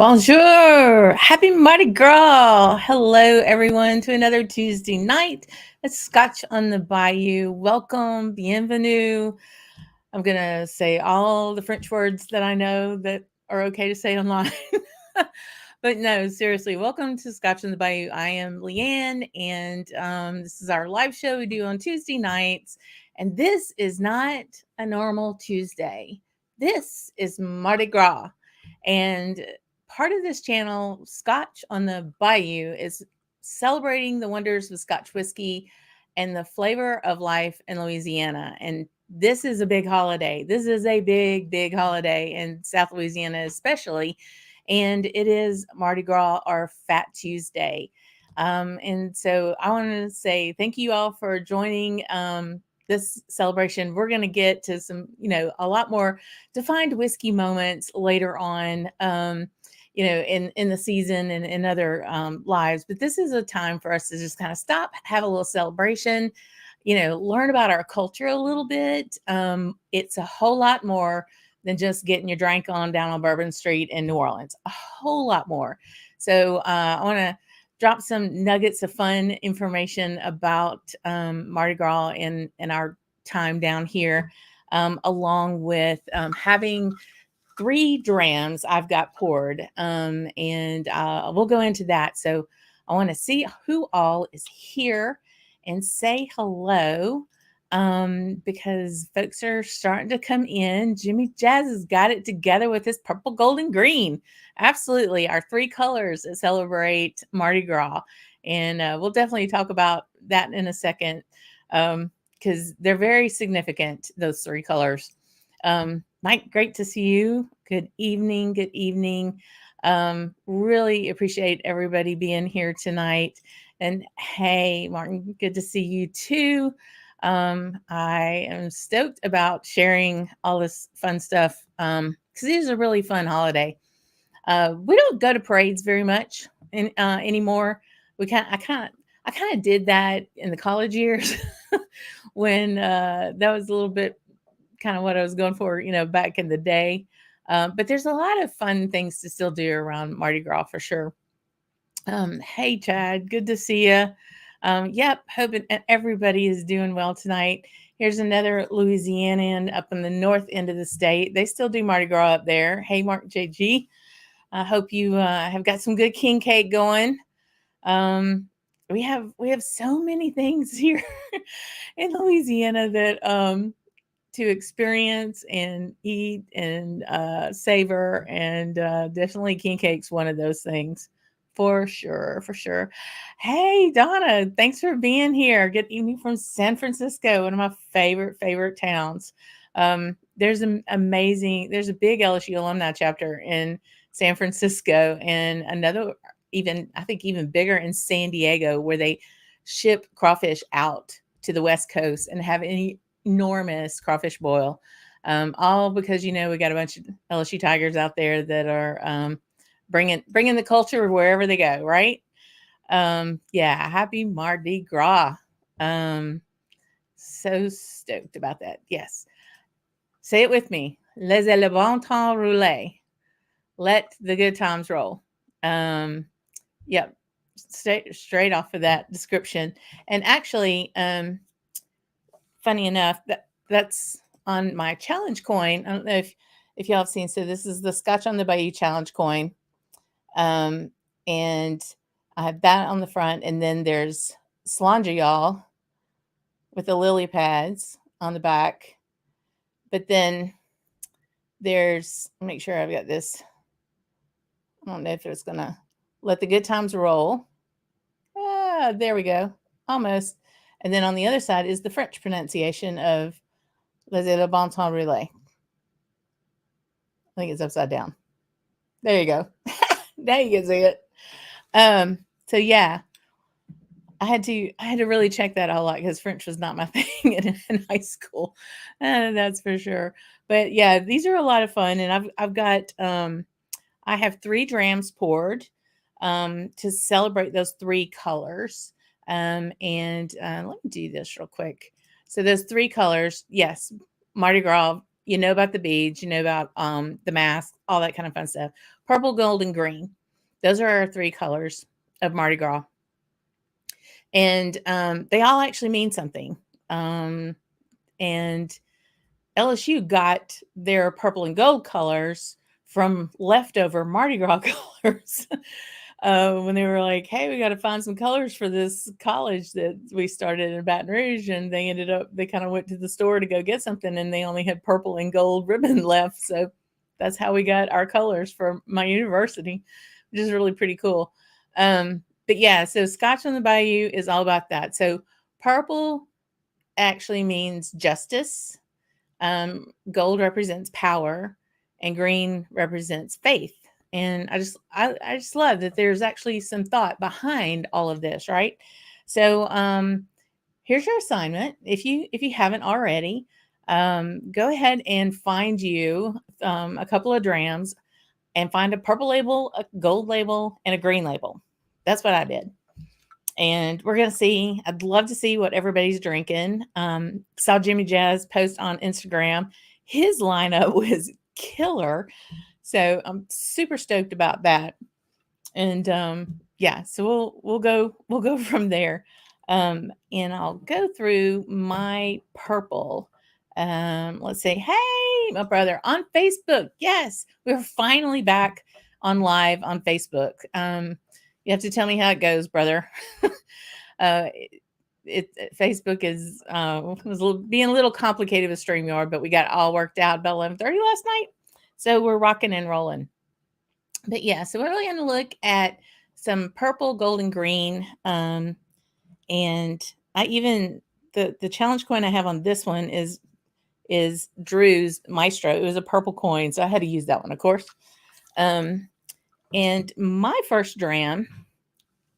Bonjour! Happy Mardi Gras! Hello, everyone, to another Tuesday night. It's Scotch on the Bayou. Welcome, bienvenue. I'm going to say all the French words that I know that are okay to say online. But no, seriously, welcome to Scotch on the Bayou. I am Leanne, and this is our live show we do on Tuesday nights. And this is not a normal Tuesday. This is Mardi Gras. And part of this channel, Scotch on the Bayou, is celebrating the wonders of Scotch whiskey and the flavor of life in Louisiana. And this is a big holiday. This is a big, big holiday in South Louisiana, especially. And it is Mardi Gras, or Fat Tuesday. And so I want to say thank you all for joining this celebration. We're going to get to some, a lot more defined whiskey moments later on, in the season and in other lives. But this is a time for us to just kind of stop, have a little celebration, learn about our culture a little bit. It's a whole lot more than just getting your drink on down on Bourbon Street in New Orleans. A whole lot more. So I want to drop some nuggets of fun information about Mardi Gras and our time down here, along with having 3 drams I've got poured, and we'll go into that. So I want to see who all is here and say hello, because folks are starting to come in. Jimmy Jazz has got it together with his purple, gold, and green. Absolutely, our 3 colors that celebrate Mardi Gras, and we'll definitely talk about that in a second, because they're very significant, those 3 colors. Mike, great to see you. Good evening. Good evening. Really appreciate everybody being here tonight. And hey, Martin, good to see you too. I am stoked about sharing all this fun stuff, because it is a really fun holiday. We don't go to parades very much anymore. I kind of did that in the college years when that was a little bit kind of what I was going for, back in the day. But there's a lot of fun things to still do around Mardi Gras for sure. Hey, Chad, good to see you. Yep, hoping everybody is doing well tonight. Here's another Louisianian up in the north end of the state. They still do Mardi Gras up there. Hey, Mark JG. I hope you have got some good king cake going. We have so many things here in Louisiana that to experience and eat and savor, and definitely king cake's one of those things. For sure. Hey, Donna, thanks for being here. Good evening from San Francisco, one of my favorite towns. There's a big LSU alumni chapter in San Francisco, and another I think even bigger in San Diego, where they ship crawfish out to the West Coast and have an enormous crawfish boil. All because, we got a bunch of LSU Tigers out there that are bringing the culture wherever they go, right? Happy Mardi Gras. So stoked about that. Yes. Say it with me. Laissez le bon temps rouler. Let the good times roll. Yep, straight off of that description. And actually, funny enough, that's on my challenge coin. I don't know if y'all have seen. So this is the Scotch on the Bayou challenge coin, um, and I have that on the front, and then there's Slanger y'all with the lily pads on the back. But then there's, make sure I've got this. I don't know if it's gonna let the good times roll. Ah, there we go, almost. And then on the other side is the French pronunciation of Laissez le bon temps rouler. I think it's upside down. There you go. Now you can see it. So yeah, I had to really check that all out because French was not my thing in high school. That's for sure. But yeah, these are a lot of fun, and I've got I have 3 drams poured to celebrate those 3 colors. And let me do this real quick. So those 3 colors, yes, Mardi Gras. You know about the beads, you know about the mask, all that kind of fun stuff. Purple, gold, and green. Those are our 3 colors of Mardi Gras. And they all actually mean something. And LSU got their purple and gold colors from leftover Mardi Gras colors. When they were like, hey, we got to find some colors for this college that we started in Baton Rouge. And they kind of went to the store to go get something, and they only had purple and gold ribbon left. So that's how we got our colors for my university, which is really pretty cool. But yeah, so Scotch on the Bayou is all about that. So purple actually means justice. Gold represents power, and green represents faith. And I just love that there's actually some thought behind all of this, right? So here's your assignment. If you haven't already, go ahead and find you a couple of drams and find a purple label, a gold label, and a green label. That's what I did. And we're going to see, I'd love to see what everybody's drinking. Saw Jimmy Jazz post on Instagram. His lineup was killer. So I'm super stoked about that. And yeah, so we'll go from there. And I'll go through my purple. Let's say, hey, my brother on Facebook. Yes, we're finally back on live on Facebook. You have to tell me how it goes, brother. Facebook is was being a little complicated with StreamYard, but we got it all worked out about 11:30 last night. So we're rocking and rolling. But yeah, so we're really going to look at some purple, gold, and green. And I even the challenge coin I have on this one is Drew's Maestro. It was a purple coin, so I had to use that one, of course. And my first dram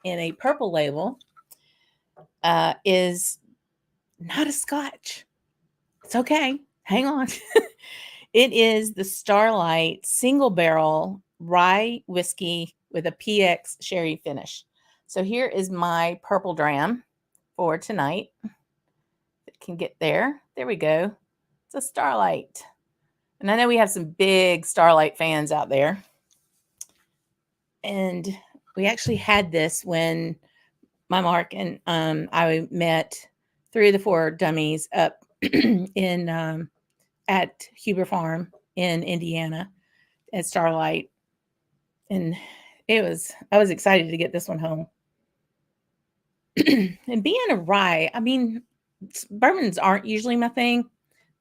in a purple label is not a Scotch. It's okay. Hang on. It is the Starlight single barrel rye whiskey with a PX sherry finish. So here is my purple dram for tonight. It can get there. There we go. It's a Starlight. And I know we have some big Starlight fans out there. And we actually had this when my Mark and I met 3 of the 4 dummies up in at Huber Farm in Indiana at Starlight. And I was excited to get this one home. And being a rye, I mean, bourbons aren't usually my thing,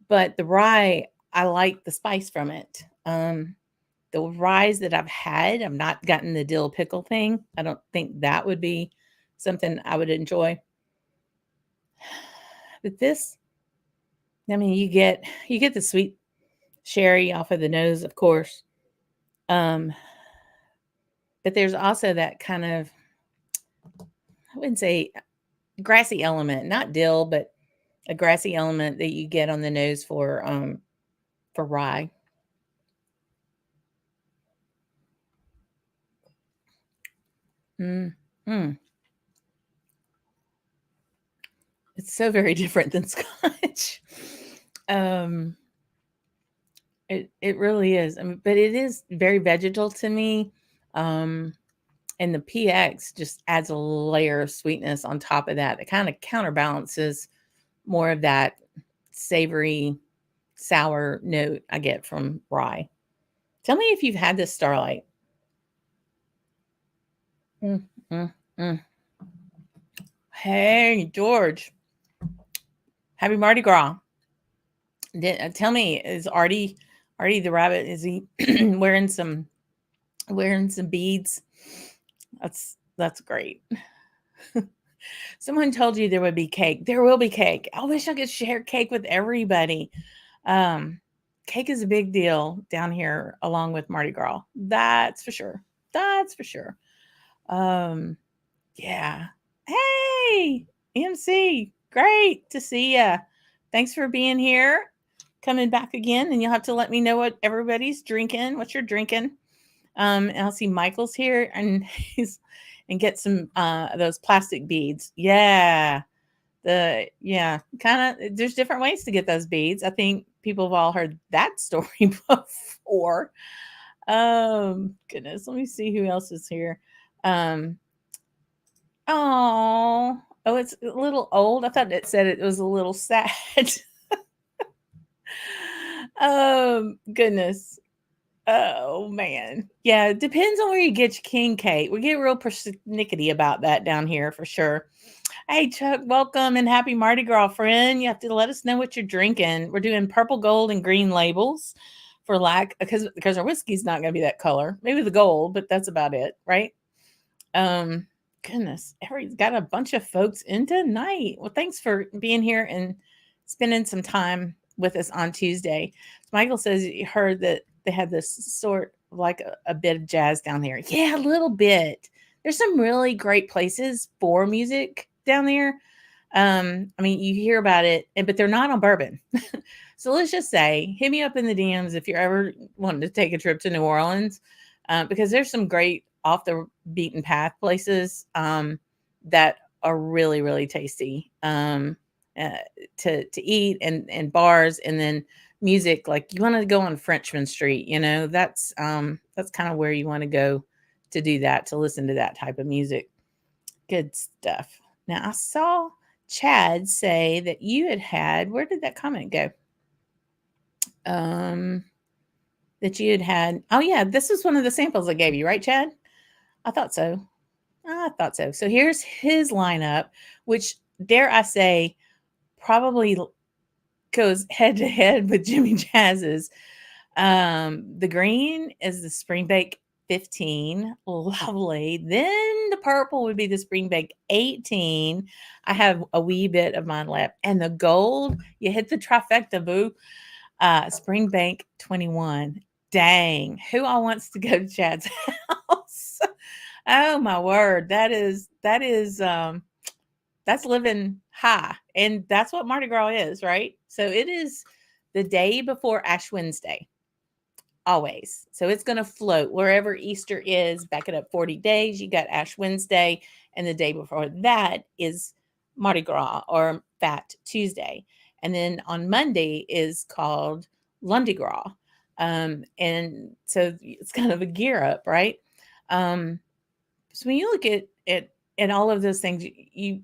but the rye, I like the spice from it. The ryes that I've had, I've not gotten the dill pickle thing. I don't think that would be something I would enjoy. But this, I mean, you get the sweet sherry off of the nose, of course. But there's also that kind of, I wouldn't say grassy element, not dill, but a grassy element that you get on the nose for rye. It's so very different than Scotch. It really is. I mean, but it is very vegetal to me. And the PX just adds a layer of sweetness on top of that. It kind of counterbalances more of that savory, sour note I get from rye. Tell me if you've had this Starlight. Mm, mm, mm. Hey, George. Happy Mardi Gras. Tell me, is Artie the rabbit, is he wearing some beads? That's great. Someone told you there would be cake. There will be cake. I wish I could share cake with everybody. Um, Cake is a big deal down here along with Mardi Gras. That's for sure. That's for sure. Um, yeah. Hey, MC, great to see ya. Thanks for being here. Coming back again, and you'll have to let me know what everybody's drinking, what you're drinking. And I'll see Michael's here, and get some those plastic beads. Yeah, kind of. There's different ways to get those beads. I think people have all heard that story before. Goodness, let me see who else is here. Oh, it's a little old. I thought it said it was a little sad. Goodness. Oh man. Yeah, it depends on where you get your king cake. We get real persnickety about that down here for sure. Hey Chuck, welcome and happy Mardi Gras, friend. You have to let us know what you're drinking. We're doing purple, gold, and green labels for because our whiskey's not gonna be that color. Maybe the gold, but that's about it, right? Goodness, everybody's got a bunch of folks in tonight. Well, thanks for being here and spending some time with us on Tuesday. Michael says he heard that they had this sort of like a bit of jazz down there. Yeah, a little bit. There's some really great places for music down there. I mean, you hear about it, but they're not on bourbon. So let's just say, hit me up in the DMs if you're ever wanting to take a trip to New Orleans, because there's some great off the beaten path places that are really, really tasty to eat, and bars, and then music. Like, you want to go on Frenchman Street, that's kind of where you want to go to do that, to listen to that type of music. Good stuff. Now, I saw Chad say that you had, where did that comment go? That you had, oh yeah, this was one of the samples I gave you, right, Chad? I thought so. So here's his lineup, which, dare I say, probably goes head to head with Jimmy Jazz's. The green is the Spring Bake 15. Lovely. Then the purple would be the Spring Bake 18. I have a wee bit of mine left. And the gold, you hit the trifecta, boo. Spring Bake 21. Dang. Who all wants to go to Chad's house? Oh my word. That's living high. And that's what Mardi Gras is, right? So it is the day before Ash Wednesday. Always. So it's going to float wherever Easter is. Back it up 40 days. You got Ash Wednesday. And the day before that is Mardi Gras, or Fat Tuesday. And then on Monday is called Lundi Gras. And so it's kind of a gear up, right? So when you look at all of those things, you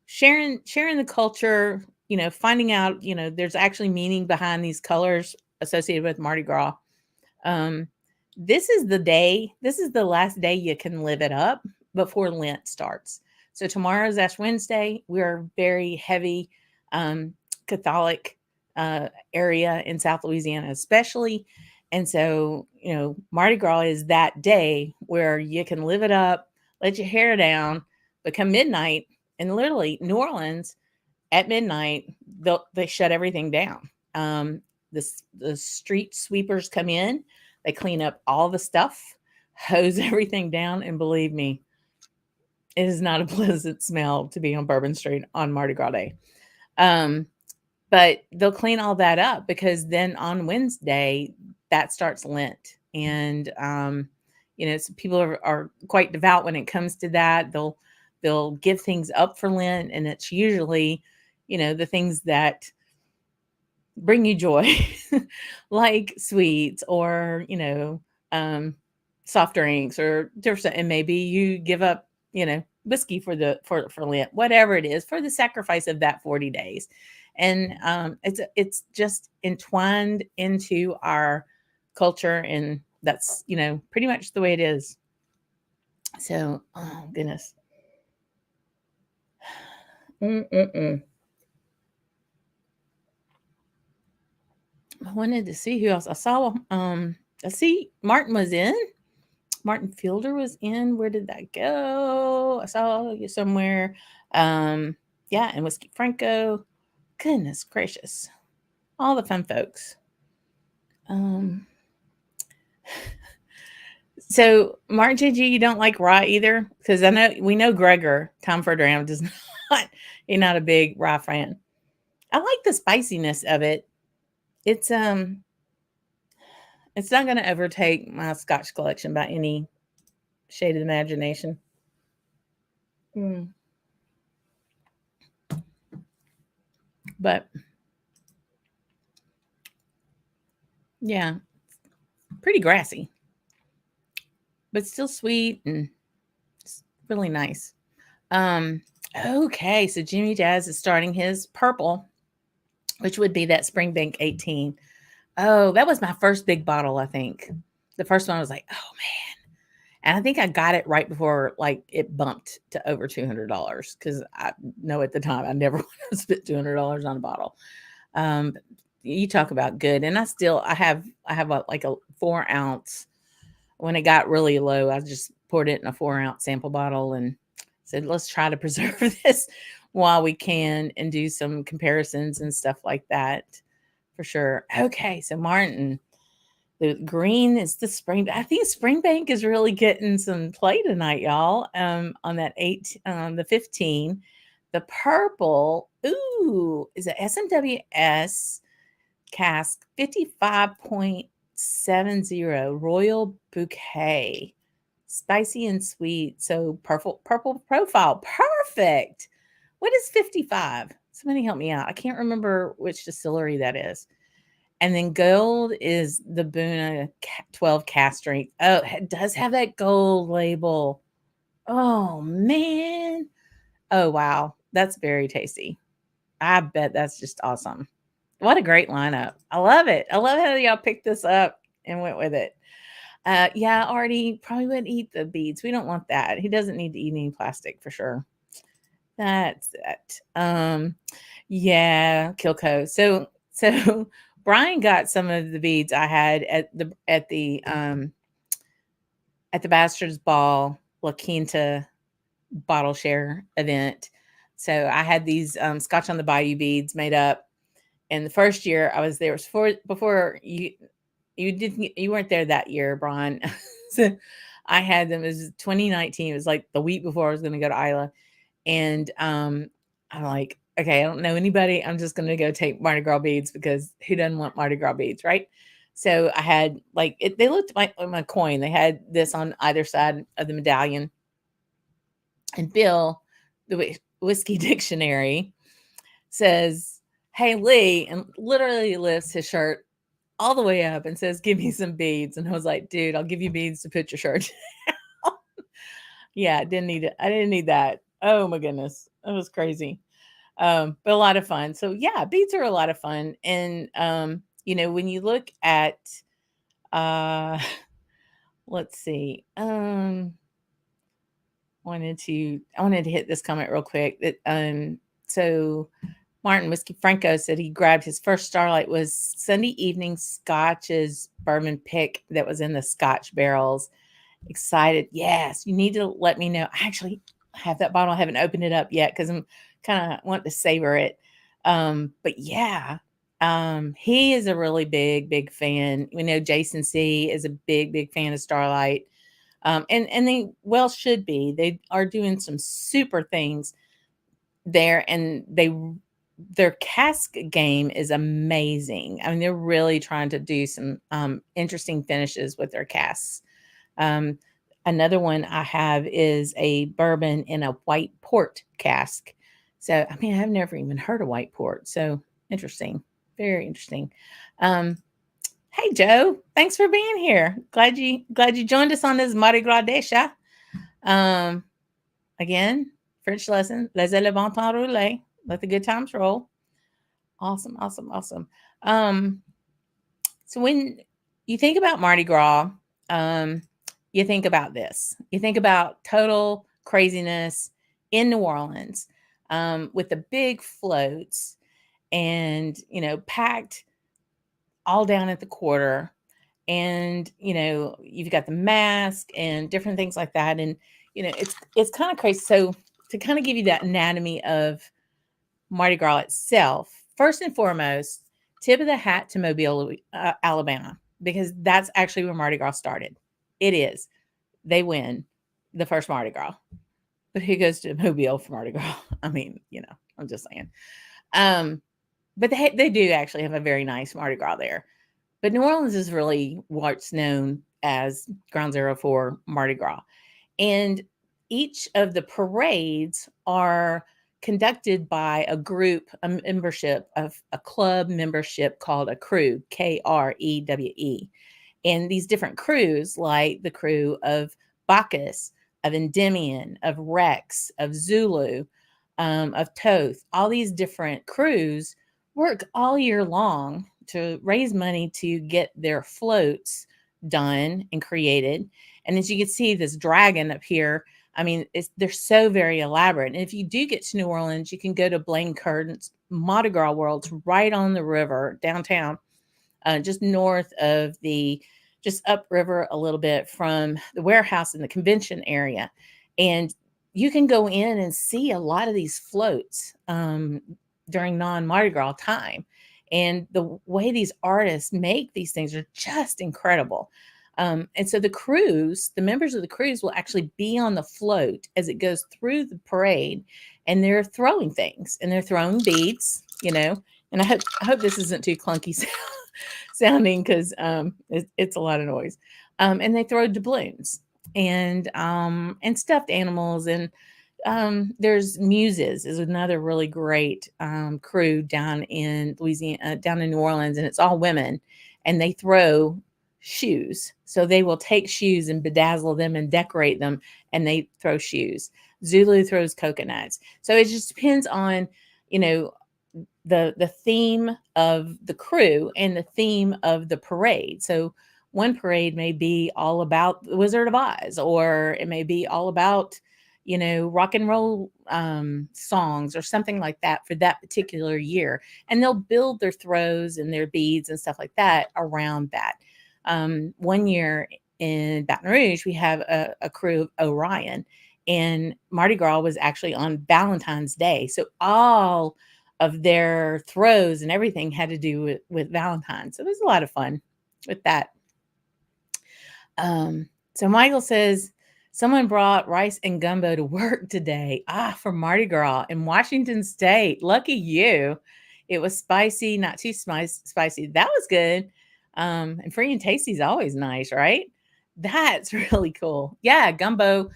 sharing the culture, finding out, there's actually meaning behind these colors associated with Mardi Gras. This is the last day you can live it up before Lent starts. So tomorrow's Ash Wednesday. We're very heavy Catholic area in South Louisiana, especially. And so, Mardi Gras is that day where you can live it up, let your hair down, become midnight, and literally New Orleans at midnight, they shut everything down. The street sweepers come in, they clean up all the stuff, hose everything down, and believe me, it is not a pleasant smell to be on Bourbon Street on Mardi Gras Day. But they'll clean all that up, because then on Wednesday, that starts Lent. And, so people are quite devout when it comes to that. They'll give things up for Lent, and it's usually, the things that bring you joy, like sweets, or, soft drinks or different, and maybe you give up, whiskey for Lent, whatever it is, for the sacrifice of that 40 days. And it's just entwined into our culture, and that's pretty much the way it is. So, oh goodness. Mm-mm-mm. I wanted to see who else I saw. I see Martin was in. Martin Fielder was in. Where did that go? I saw you somewhere. Yeah, and Whiskey Franco. Goodness gracious. All the fun folks. So Martin JG, you don't like rye either? Because we know Gregor, Tom Ferdinand, does not, he's not a big rye fan. I like the spiciness of it. It's not gonna overtake my Scotch collection by any shade of imagination. But yeah, pretty grassy, but still sweet and it's really nice. Okay, so Jimmy Jazz is starting his purple, which would be that Springbank 18. Oh, that was my first big bottle, I think. The first one I was like, oh man. And I think I got it right before like it bumped to over $200 because I know at the time I never want to spend $200 on a bottle. You talk about good, and I have like a 4-ounce. When it got really low, I just poured it in a 4-ounce sample bottle and said, let's try to preserve this while we can and do some comparisons and stuff like that for sure. Okay, so Martin. The green is the spring. I think Springbank is really getting some play tonight, y'all. On that the 15. The purple, is an SMWS cask 55.70 Royal Bouquet. Spicy and sweet. So purple profile. Perfect. What is 55? Somebody help me out. I can't remember which distillery that is. And then gold is the Boona 12 cask strength. Oh, it does have that gold label. Oh, man. Oh, wow. That's very tasty. I bet that's just awesome. What a great lineup. I love it. I love how y'all picked this up and went with it. Yeah, Artie probably wouldn't eat the beads. We don't want that. He doesn't need to eat any plastic for sure. That's that. Yeah, Kilco. So Brian got some of the beads I had at the Bastards Ball La Quinta bottle share event. So I had these Scotch on the Bayou beads made up. And the first year I was there was before you weren't there that year, Brian. So I had them. It was 2019. It was like the week before I was going to go to Isla. And I'm like, okay, I don't know anybody. I'm just going to go take Mardi Gras beads because who doesn't want Mardi Gras beads, right? So I had they looked like my coin. They had this on either side of the medallion. And Bill, the whiskey dictionary, says, hey, Lee, and literally lifts his shirt all the way up and says, give me some beads. And I was like, dude, I'll give you beads to put your shirt down. Yeah, I didn't need it. I didn't need that. Oh my goodness. That was crazy. But a lot of fun. So yeah, beads are a lot of fun. And when you look at let's see. I wanted to hit this comment real quick. That so Martin Whiskey Franco said he grabbed his first Starlight was Sunday evening Scotch's bourbon pick that was in the Scotch barrels. Excited. Yes, you need to let me know. I actually have that bottle. I haven't opened it up yet because I'm kind of want to savor it. But yeah, he is a really big fan. We know Jason C is a big fan of Starlight. And they well should be. They are doing some super things there, and their cask game is amazing. I mean, they're really trying to do some interesting finishes with their casks. Another one I have is a bourbon in a white port cask. So, I mean, I've never even heard of white port. So interesting. Very interesting. Hey Joe, thanks for being here. Glad you joined us on this Mardi Gras day, Sha. Um, again, French lesson. Laissez le bon temps rouler. Let the good times roll. Awesome, awesome, awesome. Um, so when you think about Mardi Gras, um, you think about this. You think about total craziness in New Orleans, with the big floats and packed all down at the quarter, and you've got the mask and different things like that, and it's kind of crazy. So to kind of give you that anatomy of Mardi Gras itself, first and foremost, tip of the hat to Mobile, Alabama, because that's actually where Mardi Gras started. It is. They win the first Mardi Gras, but who goes to Mobile for Mardi Gras? I mean, I'm just saying. But they do actually have a very nice Mardi Gras there. But New Orleans is really what's known as ground zero for Mardi Gras. And each of the parades are conducted by a group, a membership of a club membership called a crew, Krewe. And these different crews, like the crew of Bacchus, of Endymion, of Rex, of Zulu, of Toth, all these different crews work all year long to raise money to get their floats done and created. And as you can see, this dragon up here, I mean, they're so very elaborate. And if you do get to New Orleans, you can go to Blaine Curtin's Mardi Gras World's right on the river downtown, just north of just upriver a little bit from the warehouse in the convention area. And you can go in and see a lot of these floats during non-Mardi Gras time. And the way these artists make these things are just incredible. And so the members of the crews will actually be on the float as it goes through the parade, and they're throwing things, and they're throwing beads, and I hope this isn't too clunky sounding, because it's a lot of noise. And they throw doubloons and stuffed animals, and there's Muses is another really great crew down in Louisiana, down in New Orleans, and it's all women, and they throw shoes. So they will take shoes and bedazzle them and decorate them, and they throw shoes. Zulu throws coconuts. So it just depends on, the theme of the crew and the theme of the parade. So one parade may be all about the Wizard of Oz, or it may be all about rock and roll songs or something like that for that particular year. And they'll build their throws and their beads and stuff like that around that. One year in Baton Rouge, we have a crew of Orion, and Mardi Gras was actually on Valentine's Day. So all of their throws and everything had to do with Valentine's. So there's a lot of fun with that. So Michael says, someone brought rice and gumbo to work today. For Mardi Gras in Washington State. Lucky you. It was spicy, not too spicy. That was good. And free and tasty is always nice, right? That's really cool. Yeah, gumbo.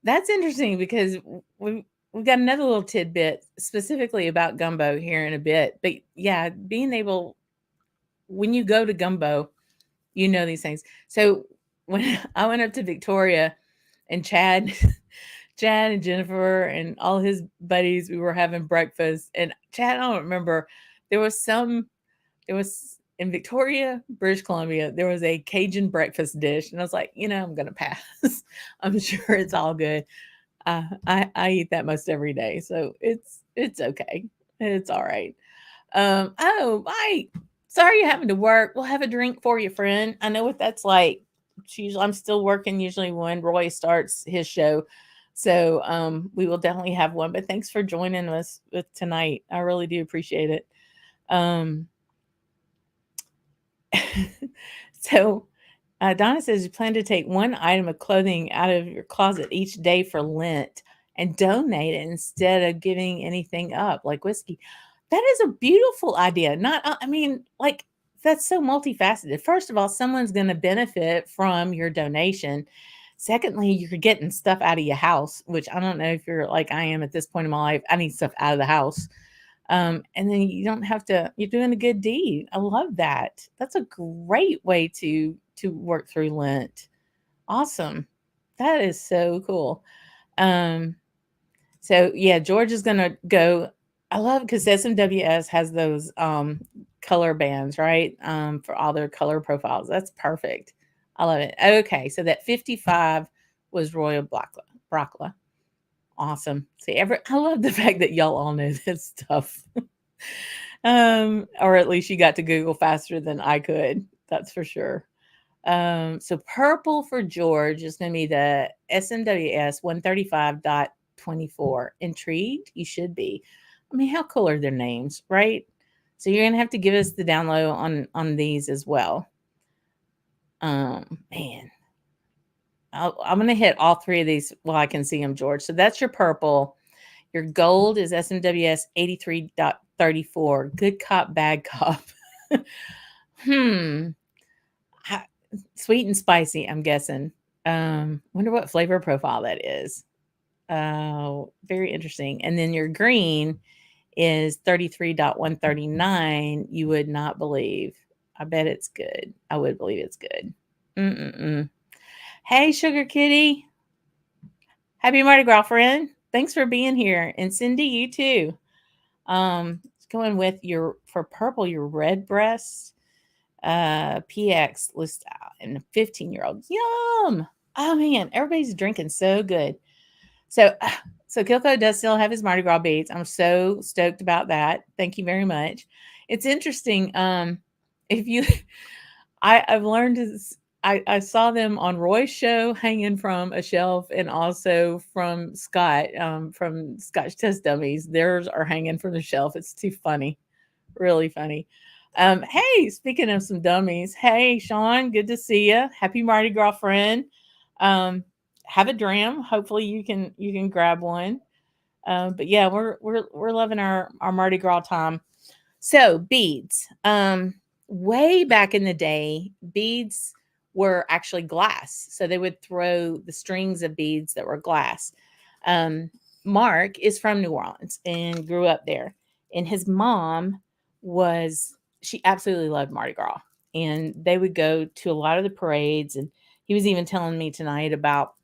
That's interesting, because we've got another little tidbit specifically about gumbo here in a bit. But yeah, being able, when you go to gumbo, these things. So when I went up to Victoria, and Chad and Jennifer and all his buddies, we were having breakfast. And Chad, I don't remember, there was in Victoria, British Columbia, there was a Cajun breakfast dish. And I was like, I'm going to pass. I'm sure it's all good. I eat that most every day. So it's okay. It's all right. Sorry you're having to work. We'll have a drink for you, friend. I know what that's like. I'm still working usually when Roy starts his show. So we will definitely have one. But thanks for joining us tonight. I really do appreciate it. So Donna says, you plan to take one item of clothing out of your closet each day for Lent and donate it instead of giving anything up, like whiskey. That is a beautiful idea. That's so multifaceted. First of all, someone's going to benefit from your donation. Secondly, you're getting stuff out of your house, which I don't know if you're like I am at this point in my life. I need stuff out of the house. And then you don't have to, you're doing a good deed. I love that. That's a great way to work through Lent. Awesome. That is so cool. Um, so yeah, George is gonna go. I love because SMWS has those color bands, right? For all their color profiles. That's perfect. I love it. Okay, so that 55 was Royal Brockla. Awesome. See, I love the fact that y'all all know this stuff. Or at least you got to Google faster than I could. That's for sure. So purple for George is going to be the SMWS 135.24. Intrigued? You should be. I mean, how cool are their names, right? So you're going to have to give us the download on these as well. Man, I'm going to hit all three of these while I can see them, George. So that's your purple. Your gold is SMWS 83.34. Good cop, bad cop. Sweet and spicy, I'm guessing. Wonder what flavor profile that is. Very interesting. And then your green is 33.139. You would not believe. I bet it's good. I would believe it's good. Hey, Sugar Kitty. Happy Mardi Gras, friend. Thanks for being here. And Cindy, you too. Going with for purple, your red breast. PX list out and a 15-year-old. Yum. Oh man, everybody's drinking so good. So Kilco does still have his Mardi Gras beads. I'm so stoked about that. Thank you very much. It's interesting. If you, I've learned this. I saw them on Roy's show hanging from a shelf, and also from Scott, from Scotch Test Dummies. Theirs are hanging from the shelf. It's too funny, really funny. Hey, speaking of some dummies, hey Sean, good to see you. Happy Mardi Gras, friend. Have a dram. Hopefully you can grab one. But yeah, we're loving our Mardi Gras time. So beads. Way back in the day, beads were actually glass. So they would throw the strings of beads that were glass. Mark is from New Orleans and grew up there. And his mom she absolutely loved Mardi Gras. And they would go to a lot of the parades. And he was even telling me tonight about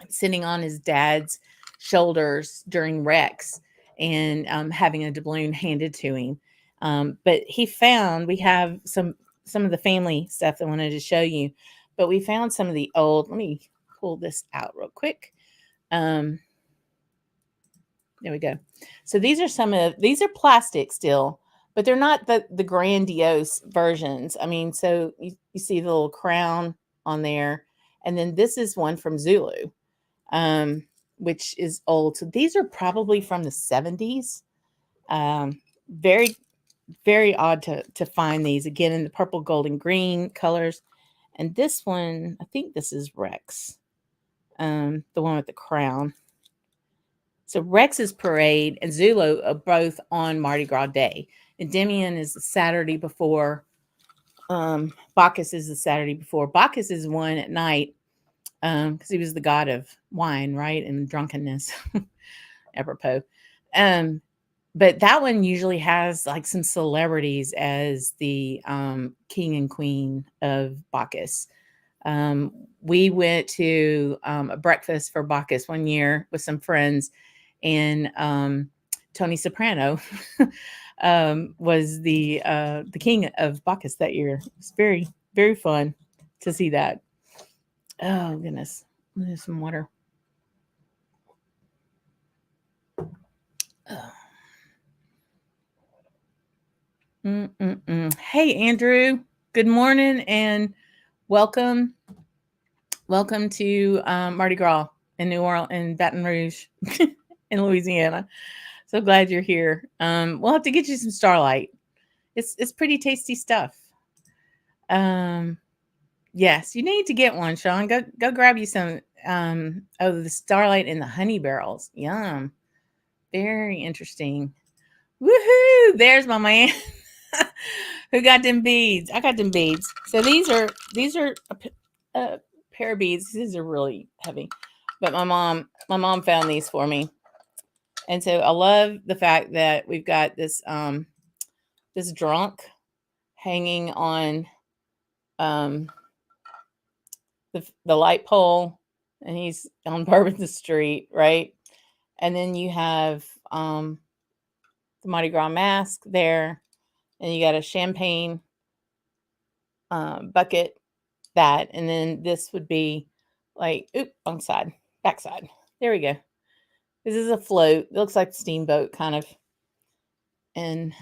sitting on his dad's shoulders during Rex and having a doubloon handed to him. But we have some of the family stuff that I wanted to show you, but we found some of the old, let me pull this out real quick. There we go. So these are plastic still, but they're not the grandiose versions. I mean, so you see the little crown on there. And then this is one from Zulu, which is old. So these are probably from the 70s. Very, very odd to find these again in the purple, gold, and green colors. And this one, I think this is Rex, the one with the crown. So Rex's parade and Zulu are both on Mardi Gras Day. Endymion is the Saturday before. Bacchus is the Saturday before. Bacchus is one at night because he was the god of wine, right? And drunkenness, apropos. But that one usually has like some celebrities as the king and queen of Bacchus. We went to a breakfast for Bacchus one year with some friends, and Tony Soprano was the king of Bacchus that year. It was very, very fun to see that. Oh goodness, there's some water. Hey Andrew, good morning and welcome to Mardi Gras in New Orleans, in Baton Rouge, in Louisiana. So glad you're here. We'll have to get you some Starlight. It's pretty tasty stuff. Yes, you need to get one, Sean. Go grab you some. The Starlight and the honey barrels. Yum. Very interesting. Woohoo! There's my man. Who got them beads? I got them beads. So these are a pair of beads. These are really heavy, but my mom found these for me. And so I love the fact that we've got this drunk hanging on um, the light pole, and he's on Bourbon Street, right? And then you have the Mardi Gras mask there, and you got a champagne bucket, that, and then this would be like, oop, wrong side, backside. There we go. This is a float. It looks like a steamboat kind of, and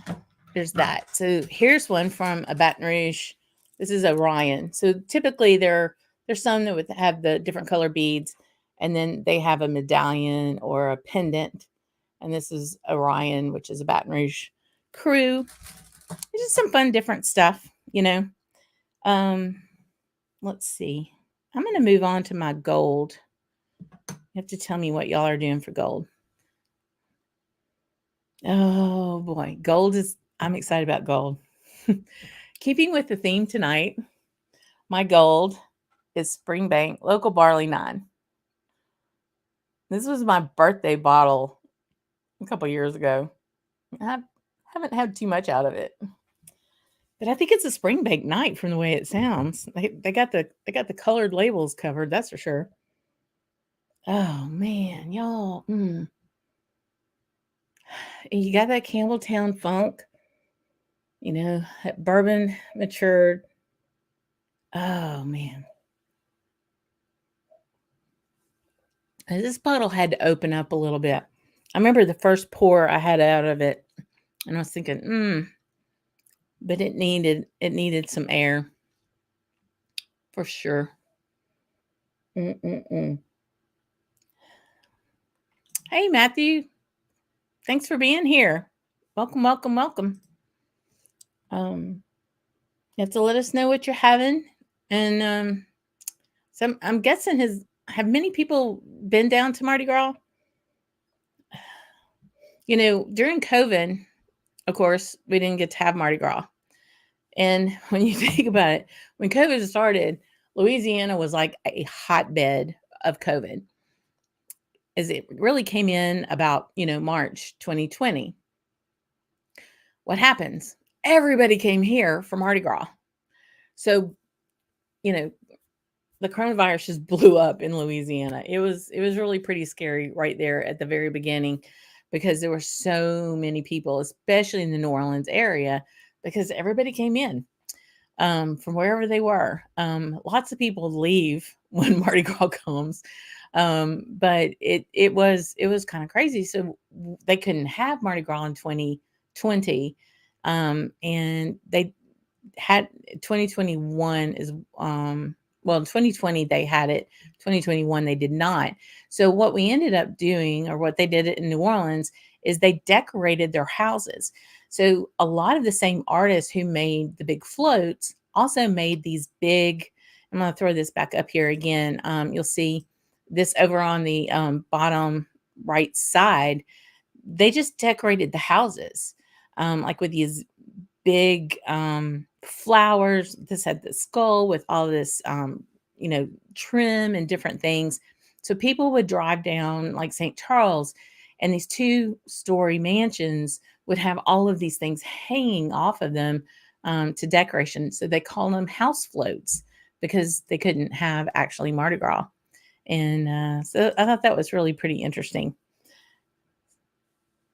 there's that. So here's one from a Baton Rouge. This is Orion. So typically there's some that would have the different color beads, and then they have a medallion or a pendant. And this is Orion, which is a Baton Rouge crew. It's just some fun, different stuff, you know. Let's see. I'm going to move on to my gold. You have to tell me what y'all are doing for gold. Oh boy, I'm excited about gold. Keeping with the theme tonight, my gold is Springbank Local Barley 9. This was my birthday bottle a couple years ago. I haven't had too much out of it, but I think it's a Springbank night from the way it sounds. They got the colored labels covered, that's for sure. Oh man, y'all. And you got that Campbelltown funk, you know, that bourbon matured. Oh man. This bottle had to open up a little bit. I remember the first pour I had out of it, and I was thinking, but it needed some air for sure. Hey, Matthew, thanks for being here. Welcome, welcome, welcome. You have to let us know what you're having, and so I'm guessing have many people been down to Mardi Gras? You know, during COVID, of course, we didn't get to have Mardi Gras. And when you think about it, when COVID started, Louisiana was like a hotbed of COVID, as it really came in about, March 2020. What happens? Everybody came here for Mardi Gras. So, you know, the coronavirus just blew up in Louisiana. It was really pretty scary right there at the very beginning, because there were so many people, especially in the New Orleans area, because everybody came in from wherever they were. Lots of people leave when Mardi Gras comes, but it was kind of crazy. So they couldn't have Mardi Gras in 2020, and they had 2021 is well, in 2020 they had it. 2021 they did not. So what we ended up doing, or what they did in New Orleans, is they decorated their houses. So a lot of the same artists who made the big floats also made these big. I'm going to throw this back up here again. You'll see this over on the bottom right side. They just decorated the houses, like with these big flowers. This had the skull with all this, trim and different things. So people would drive down like St. Charles, and these 2-story mansions would have all of these things hanging off of them to decoration. So they call them house floats, because they couldn't have actually Mardi Gras. And so I thought that was really pretty interesting.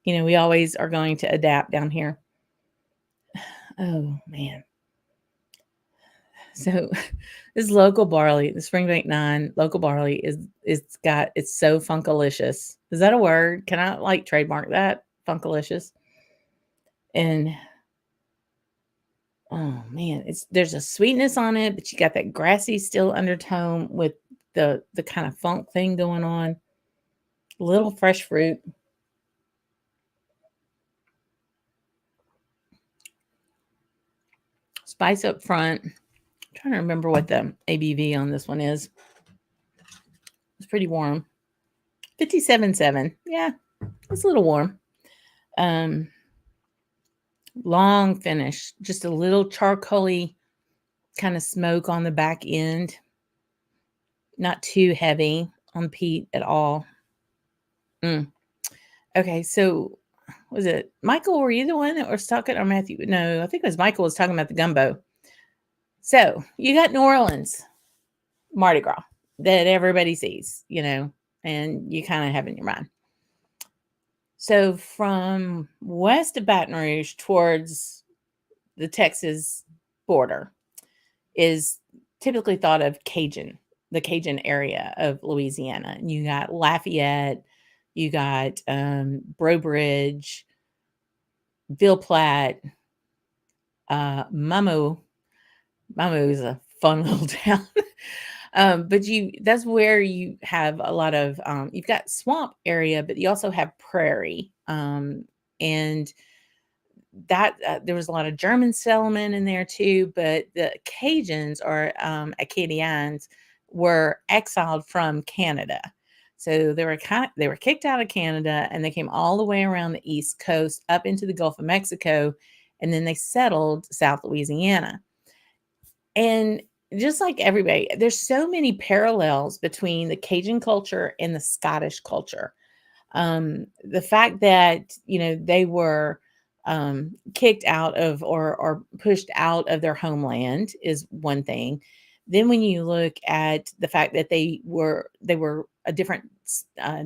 You know, we always are going to adapt down here. Oh man. So this local barley, the Springbank 9 local barley, it's so funkalicious. Is that a word? Can I like trademark that? Funkalicious. And oh man, there's a sweetness on it, but you got that grassy still undertone with the kind of funk thing going on. A little fresh fruit. Spice up front. I'm trying to remember what the ABV on this one is. It's pretty warm. 57.7. Yeah, it's a little warm. Long finish, just a little charcoaly kind of smoke on the back end. Not too heavy on peat at all. Okay, so was it Michael? Were you the one that was talking, or Matthew? No, I think it was Michael was talking about the gumbo. So you got New Orleans Mardi Gras that everybody sees, and you kind of have in your mind. So from west of Baton Rouge towards the Texas border is typically thought of the Cajun area of Louisiana. And you got Lafayette, you got Breaux Bridge, Ville Platte, Mamo. Mamo is a fun little town. But that's where you have a lot of you've got swamp area, but you also have prairie. And that there was a lot of German settlement in there too, but the Cajuns or Acadians were exiled from Canada. So they were kicked out of Canada and they came all the way around the East Coast up into the Gulf of Mexico, and then they settled South Louisiana. And just like everybody, there's so many parallels between the Cajun culture and the Scottish culture. The fact that they were kicked out of or pushed out of their homeland is one thing. Then when you look at the fact that they were a different uh,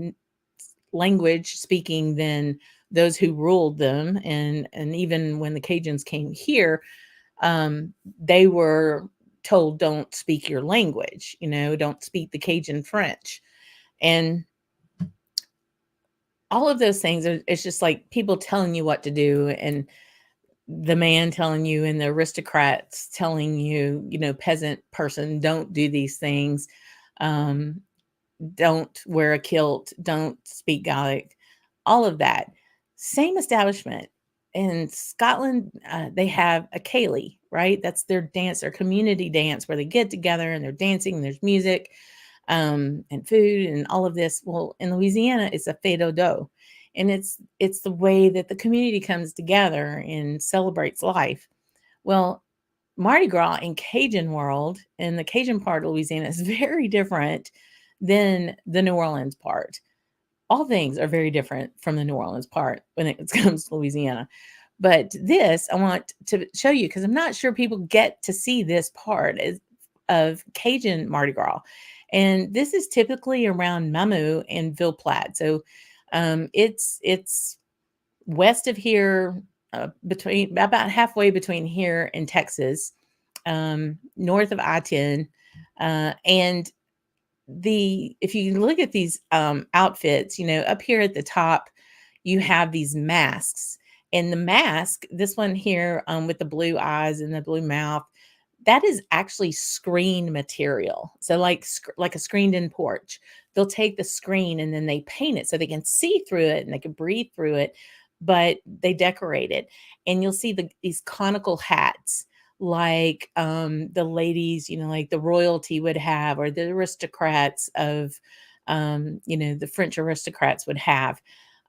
language speaking than those who ruled them, and even when the Cajuns came here, they were told don't speak your language, don't speak the Cajun French. And all of those things it's just like people telling you what to do, and the man telling you and the aristocrats telling you, peasant person, don't do these things. Um, don't wear a kilt, don't speak Gaelic, all of that. Same establishment. In Scotland, they have a Cayley, right? That's their dance, their community dance where they get together and they're dancing, and there's music and food and all of this. Well, in Louisiana, it's a fête au dos. And it's the way that the community comes together and celebrates life. Well, Mardi Gras in Cajun world, in the Cajun part of Louisiana, is very different than the New Orleans part. All things are very different from the New Orleans part when it comes to Louisiana. But this I want to show you because I'm not sure people get to see this part of Cajun Mardi Gras. And this is typically around Mamou and Ville Platte. So it's west of here, between about halfway between here and Texas, north of I-10. And if you look at these outfits, up here at the top, you have these masks. And the mask, this one here with the blue eyes and the blue mouth, that is actually screen material. So like a screened in porch. They'll take the screen and then they paint it so they can see through it and they can breathe through it, but they decorate it. And you'll see these conical hats like the ladies, like the royalty would have, or the aristocrats of, the French aristocrats would have.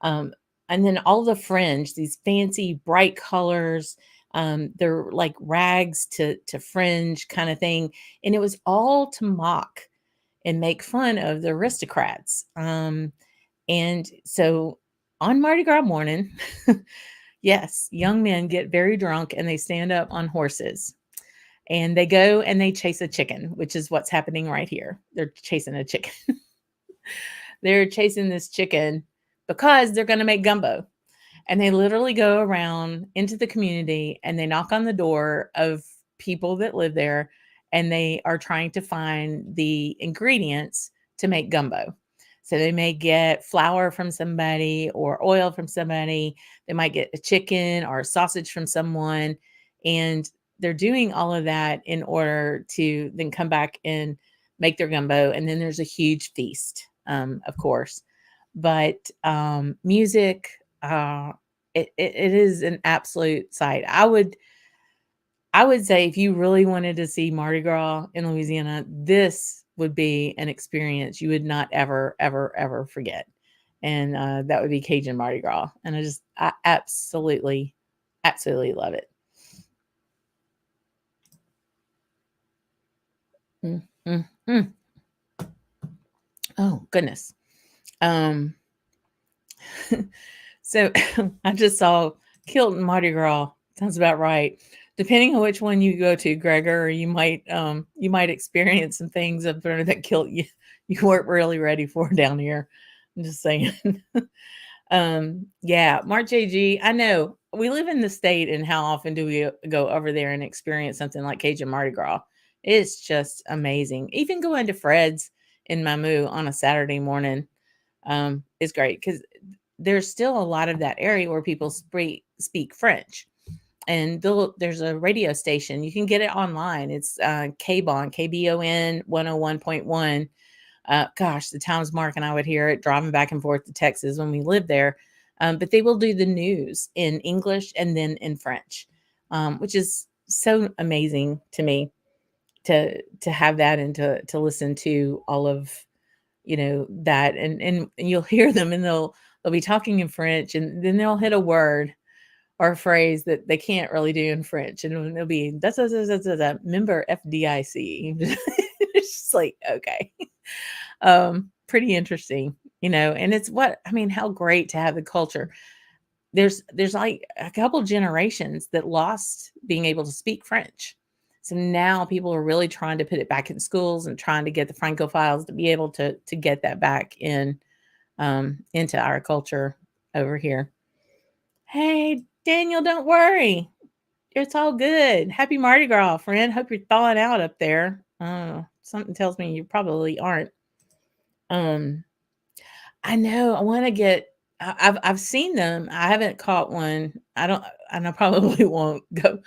Um, and then all the fringe, these fancy bright colors, they're like rags to fringe kind of thing. And it was all to mock and make fun of the aristocrats. And so on Mardi Gras morning, yes, young men get very drunk and they stand up on horses and they go and they chase a chicken, which is what's happening right here. They're chasing a chicken. They're chasing this chicken because they're going to make gumbo. And they literally go around into the community and they knock on the door of people that live there, and they are trying to find the ingredients to make gumbo. So they may get flour from somebody or oil from somebody. They might get a chicken or a sausage from someone. And they're doing all of that in order to then come back and make their gumbo. And then there's a huge feast, of course. But music, it is an absolute sight. I would say if you really wanted to see Mardi Gras in Louisiana, this would be an experience you would not ever, ever, ever forget. And that would be Cajun Mardi Gras. And I absolutely, absolutely love it. Mm, mm, mm. Oh, goodness. Um, So I just saw kilt and Mardi Gras. Sounds about right. Depending on which one you go to, Gregor, you might experience some things up there that kilt you weren't really ready for down here. I'm just saying. Yeah, March AG. I know we live in the state, and how often do we go over there and experience something like Cajun Mardi Gras? It's just amazing. Even going to Fred's in Mamu on a Saturday morning is great because there's still a lot of that area where people speak French. And there's a radio station. You can get it online. It's KBON, KBON 101.1. Gosh, the times Mark and I would hear it driving back and forth to Texas when we lived there. But they will do the news in English and then in French, which is so amazing to me to have that and to listen to all of that and you'll hear them and they'll be talking in French and then they'll hit a word or a phrase that they can't really do in French and it'll be that's member FDIC. It's just like okay. Pretty interesting, and it's how great to have the culture. There's like a couple generations that lost being able to speak French. So now people are really trying to put it back in schools and trying to get the Francophiles to be able to get that back in into our culture over here. Hey, Daniel, don't worry. It's all good. Happy Mardi Gras, friend. Hope you're thawing out up there. Something tells me you probably aren't. I know. I want to get. I've seen them. I haven't caught one. I don't, and I probably won't go,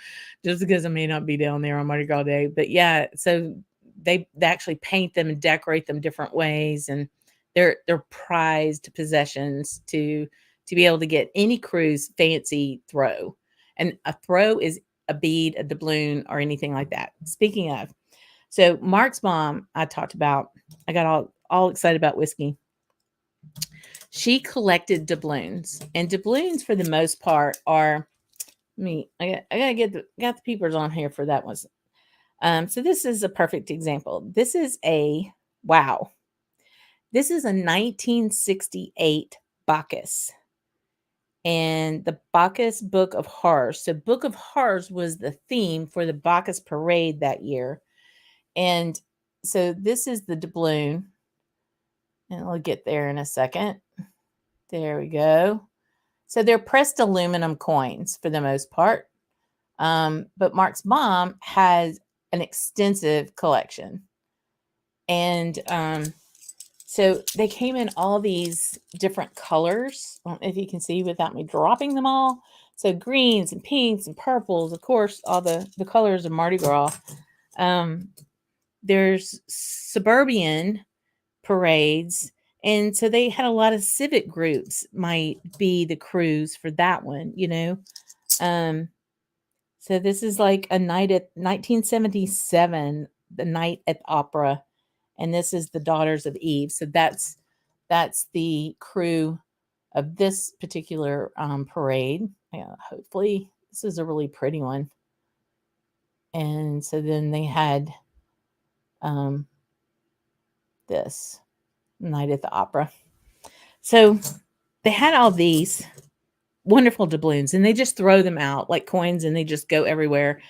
just because I may not be down there on Mardi Gras Day. But yeah, so they actually paint them and decorate them different ways, and they're prized possessions to be able to get any cruise fancy throw, and a throw is a bead, a doubloon, or anything like that. Speaking of, so Mark's mom, I talked about. I got all excited about whiskey. She collected doubloons, and doubloons for the most part are me. I gotta got the peepers on here for that one. So this is a perfect example. This is a wow. This is a 1968 Bacchus, and the Bacchus Book of Horrors. So Book of Horrors was the theme for the Bacchus parade that year, and so this is the doubloon, and I'll get there in a second. There we go. So they're pressed aluminum coins for the most part. But Mark's mom has an extensive collection. And so they came in all these different colors. I don't know if you can see without me dropping them all. So greens and pinks and purples, of course, all the colors of Mardi Gras. There's suburban parades. And so they had a lot of civic groups might be the cruise for that one, So this is like a night at 1977, the night at the opera. And this is the Daughters of Eve. So that's the crew of this particular parade. Hopefully this is a really pretty one. And so then they had this night at the opera. So they had all these wonderful doubloons and they just throw them out like coins and they just go everywhere.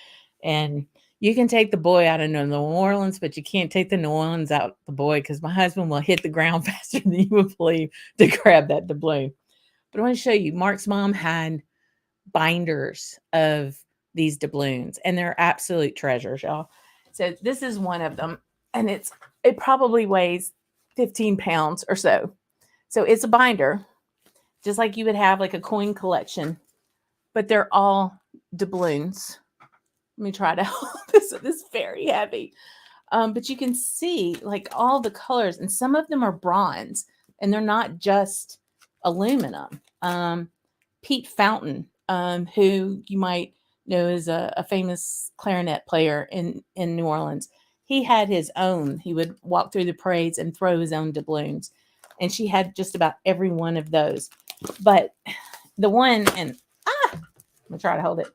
And you can take the boy out of New Orleans, but you can't take the New Orleans out the boy because my husband will hit the ground faster than you would believe to grab that doubloon. But I want to show you, Mark's mom had binders of these doubloons and they're absolute treasures, y'all. So this is one of them, and it probably weighs 15 pounds or so. So it's a binder, just like you would have like a coin collection, but they're all doubloons. Let me try to hold this. This is very heavy. But you can see like all the colors, and some of them are bronze, and they're not just aluminum. Pete Fountain, who you might know is a famous clarinet player in New Orleans, he had his own. He would walk through the parades and throw his own doubloons. And she had just about every one of those. But the one, and I'm going to try to hold it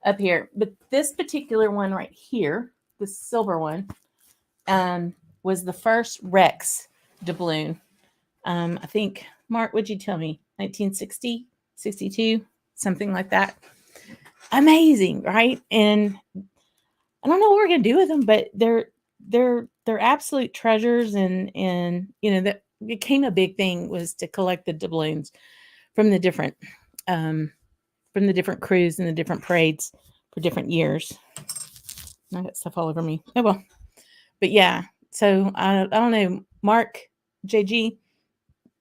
up here. But this particular one right here, the silver one, was the first Rex doubloon. I think, Mark, what'd you tell me? 1960, 62, something like that. Amazing, right? And I don't know what we're gonna do with them, but they're absolute treasures. And that became a big thing, was to collect the doubloons from the different um, crews and the different parades for different years. I got stuff all over me. Oh well, but yeah. So I don't know, Mark, JG.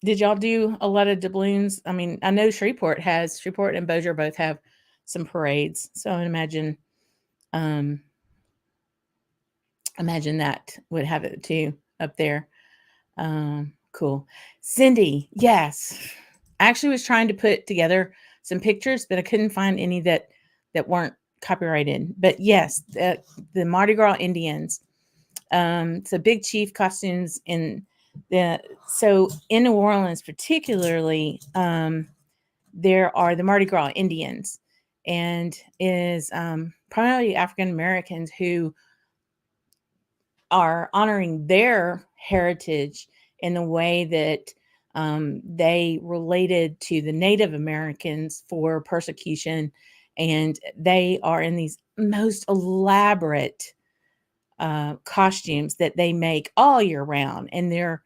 Did y'all do a lot of doubloons? I mean, I know Shreveport and Bossier both have some parades, so I um, imagine that would have it too up there. Cool. Cindy, yes. I actually was trying to put together some pictures, but I couldn't find any that weren't copyrighted. But yes, the Mardi Gras Indians. So big chief costumes so in New Orleans particularly, there are the Mardi Gras Indians, and is primarily African Americans who are honoring their heritage in the way that they related to the Native Americans for persecution. And they are in these most elaborate costumes that they make all year round. And they're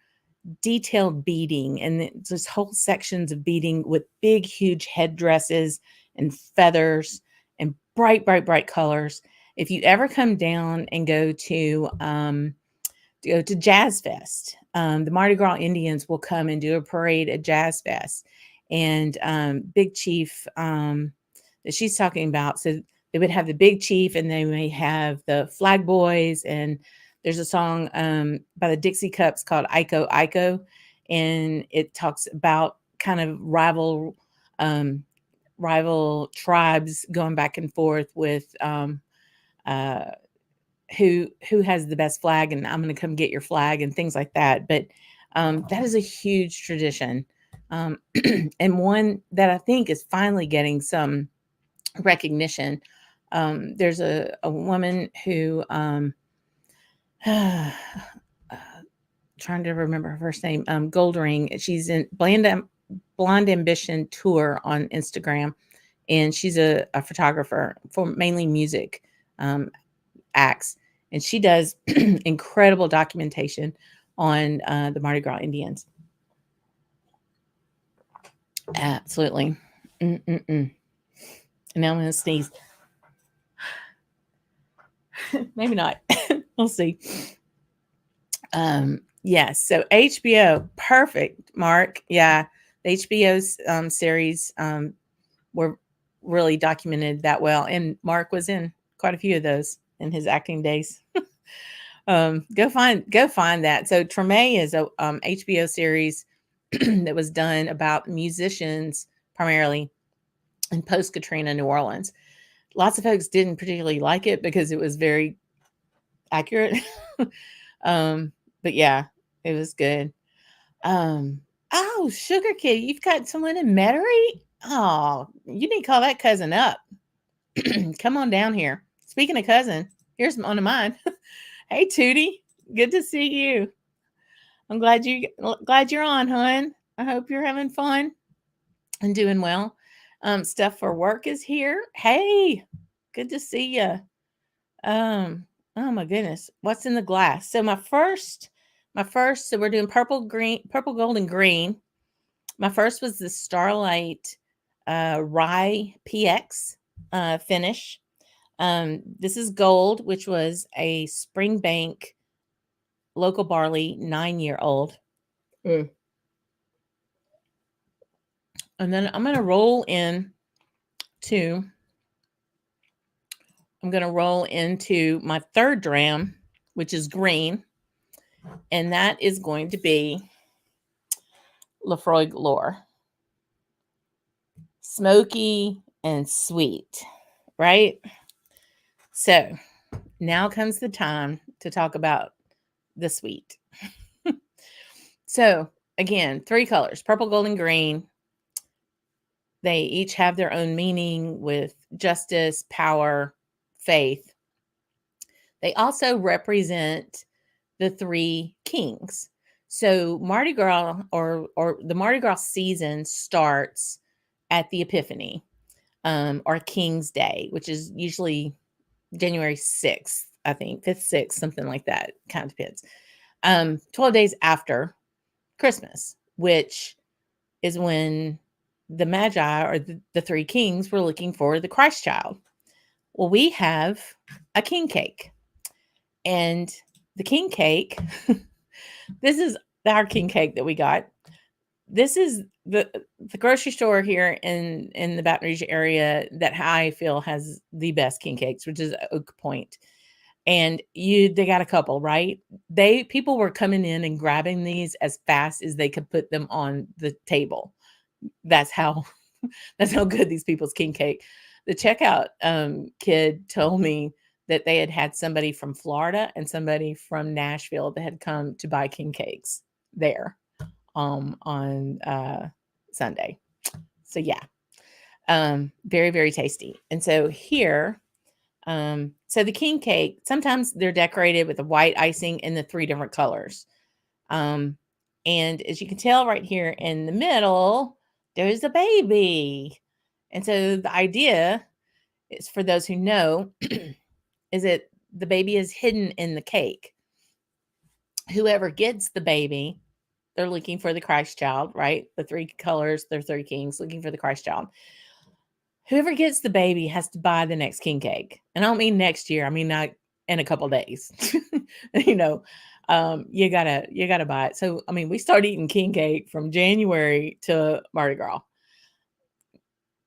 detailed beading, and there's whole sections of beading with big, huge headdresses and feathers and bright, bright, bright colors. If you ever come down and go to Jazz Fest, the Mardi Gras Indians will come and do a parade at Jazz Fest, and Big Chief that she's talking about. So they would have the Big Chief, and they may have the Flag Boys, and there's a song by the Dixie Cups called Iko Iko, and it talks about kind of rival tribes going back and forth with who has the best flag, and I'm going to come get your flag, and things like that. But that is a huge tradition, and one that I think is finally getting some recognition. There's a woman who trying to remember her first name, Goldring. She's in Blonde Ambition Tour on Instagram, and she's a photographer for mainly music acts, and she does incredible documentation on the Mardi Gras Indians. Absolutely. And now I'm going to sneeze. Maybe not. We'll see. Yes. So HBO, perfect, Mark. Yeah, the HBO series were really documented that well, and Mark was in quite a few of those in his acting days. Go find that. So Treme is a HBO series that was done about musicians primarily in post Katrina New Orleans. Lots of folks didn't particularly like it because it was very accurate. But yeah, it was good. Oh, Sugar Kid, you've got someone in Metairie? Oh, you need to call that cousin up. Come on down here. Speaking of cousin, here's one of mine. Hey, Tootie, good to see you. I'm glad you're on, hon. I hope you're having fun and doing well. Stuff for work is here. Hey, good to see you. Oh my goodness, what's in the glass? So my first, so we're doing purple, gold, and green. My first was the Starlight Rye PX finish. This is gold, which was a Springbank local barley 9-year-old. And then I'm going to roll into my third dram, which is green. And that is going to be Lefroy Galore. Smoky and sweet, right? So now comes the time to talk about the sweet. So again, 3 colors, purple, gold, and green. They each have their own meaning with justice, power, faith. They also represent the 3 kings. So Mardi Gras or the Mardi Gras season starts at the Epiphany, or King's Day, which is usually January 6th, I think, 5th, 6th, something like that. Kind of depends. 12 days after Christmas, which is when the Magi or the three kings were looking for the Christ child. Well, we have a king cake. And the king cake, this is our king cake that we got. This is the grocery store here in the Baton Rouge area that I feel has the best king cakes, which is Oak Point. And they got a couple, right? People were coming in and grabbing these as fast as they could put them on the table. That's how that's how good these people's king cake. The checkout kid told me that they had somebody from Florida and somebody from Nashville that had come to buy king cakes there on Sunday. So yeah, very, very tasty. And so here, so the king cake, sometimes they're decorated with the white icing in the 3 different colors. And as you can tell right here in the middle, there's a baby. And so the idea is, for those who know, is that the baby is hidden in the cake. Whoever gets the baby, they're looking for the Christ child, right? The 3 colors, they're 3 kings looking for the Christ child. Whoever gets the baby has to buy the next king cake. And I don't mean next year. I mean, not in a couple days. You gotta buy it. So, I mean, we start eating king cake from January to Mardi Gras.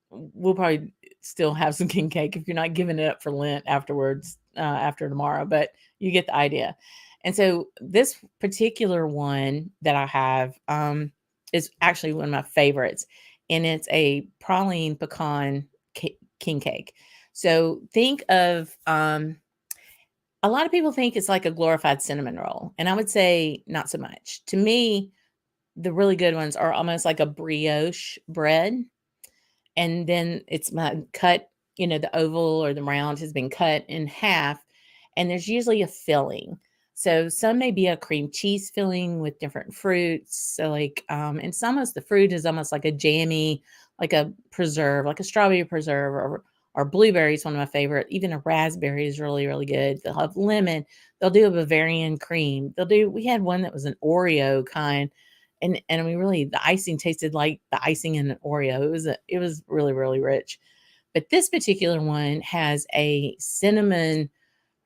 We'll probably still have some king cake if you're not giving it up for Lent afterwards, after tomorrow, but you get the idea. And so this particular one that I have is actually one of my favorites, and it's a praline pecan king cake. So think of a lot of people think it's like a glorified cinnamon roll, and I would say not so much. To me, the really good ones are almost like a brioche bread, and then it's cut, the oval or the round has been cut in half, and there's usually a filling. So some may be a cream cheese filling with different fruits. So like, and it's almost, the fruit is almost like a jammy, like a preserve, like a strawberry preserve, or blueberries, one of my favorite. Even a raspberry is really, really good. They'll have lemon. They'll do a Bavarian cream. We had one that was an Oreo kind. And I mean, really, the icing tasted like the icing in an Oreo. It was really, really rich. But this particular one has a cinnamon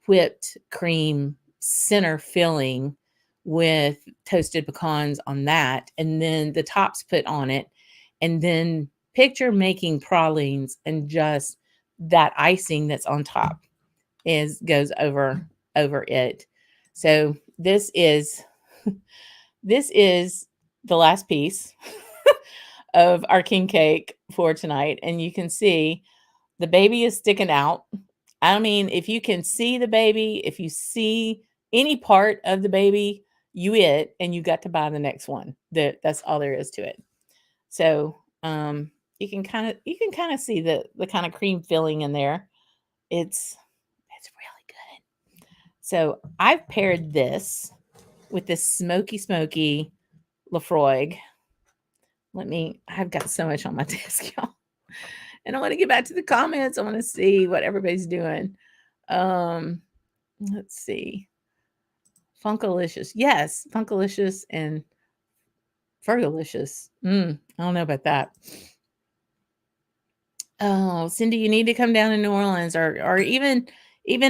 whipped cream center filling with toasted pecans on that, and then the tops put on it. And then picture making pralines, and just that icing that's on top goes over it. So this is the last piece of our king cake for tonight. And you can see the baby is sticking out. I mean, if you can see the baby, if you see any part of the baby, and you got to buy the next one. That's all there is to it. So you can kind of see the kind of cream filling in there. It's really good. So I've paired this with this smoky Lafroig. I've got so much on my desk, y'all. And I want to get back to the comments. I want to see what everybody's doing. Let's see. Funkalicious. Yes, Funkalicious and Fergalicious. I don't know about that. Oh, Cindy, you need to come down to New Orleans, or even